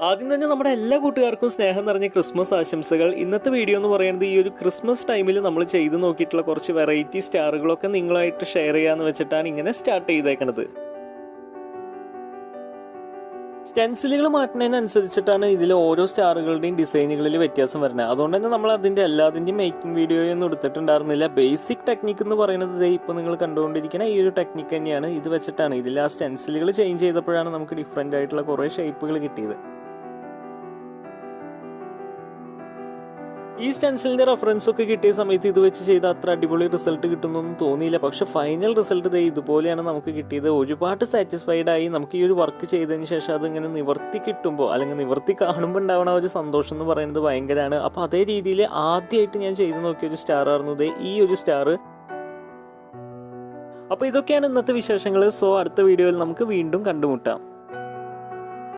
ആദ്യം തന്നെ നമ്മുടെ എല്ലാ കൂട്ടുകാർക്കും സ്നേഹം നിറഞ്ഞ ക്രിസ്മസ് ആശംസകൾ. ഇന്നത്തെ വീഡിയോ എന്ന് പറയുന്നത് ഈ ഒരു ക്രിസ്മസ് ടൈമിൽ നമ്മൾ ചെയ്ത് നോക്കിയിട്ടുള്ള കുറച്ച് വെറൈറ്റി സ്റ്റാറുകളൊക്കെ നിങ്ങളായിട്ട് ഷെയർ ചെയ്യാന്ന് വെച്ചിട്ടാണ് ഇങ്ങനെ സ്റ്റാർട്ട് ചെയ്തേക്കണത്. സ്റ്റെൻസിലുകൾ മാറ്റുന്നതിനനുസരിച്ചിട്ടാണ് ഇതിൽ ഓരോ സ്റ്റാറുകളുടെയും ഡിസൈനുകളിൽ വ്യത്യാസം വരുന്നത്. അതുകൊണ്ട് തന്നെ നമ്മൾ അതിൻ്റെ എല്ലാതിൻ്റെയും മേക്കിംഗ് വീഡിയോയൊന്നും എടുത്തിട്ടുണ്ടായിരുന്നില്ല. ബേസിക് ടെക്നിക്ക് എന്ന് പറയുന്നത് ഇപ്പോൾ നിങ്ങൾ കണ്ടുകൊണ്ടിരിക്കുന്ന ഈ ഒരു ടെക്നിക്ക് തന്നെയാണ്. ഇത് വെച്ചിട്ടാണ് ഇതിൽ ആ സ്റ്റെൻസിലുകൾ ചേഞ്ച് ചെയ്തപ്പോഴാണ് നമുക്ക് ഡിഫറെൻ്റ് ആയിട്ടുള്ള കുറേ ഷേപ്പുകൾ കിട്ടിയത്. ഈ സ്റ്റെൻസിലിൻ്റെ റെഫറൻസ് ഒക്കെ കിട്ടിയ സമയത്ത് ഇത് വെച്ച് ചെയ്ത അത്ര അടിപൊളി റിസൾട്ട് കിട്ടുന്നൊന്നും തോന്നിയില്ല. പക്ഷെ ഫൈനൽ റിസൾട്ട് ഇതുപോലെയാണ് നമുക്ക് കിട്ടിയത്. ഒരുപാട് സാറ്റിസ്ഫൈഡ് ആയി. നമുക്ക് ഈ ഒരു വർക്ക് ചെയ്തതിന് ശേഷം അതിങ്ങനെ നിവർത്തി കിട്ടുമ്പോൾ അല്ലെങ്കിൽ നിവർത്തി കാണുമ്പോൾ ഉണ്ടാവുന്ന ഒരു സന്തോഷം എന്ന് പറയുന്നത് ഭയങ്കരമാണ്. അപ്പോൾ അതേ രീതിയിൽ ആദ്യമായിട്ട് ഞാൻ ചെയ്ത് നോക്കിയ ഒരു സ്റ്റാർ ആയിരുന്നു ഈ ഒരു സ്റ്റാർ. അപ്പോൾ ഇതൊക്കെയാണ് ഇന്നത്തെ വിശേഷങ്ങൾ. സോ അടുത്ത വീഡിയോയിൽ നമുക്ക് വീണ്ടും കണ്ടുമുട്ടാം.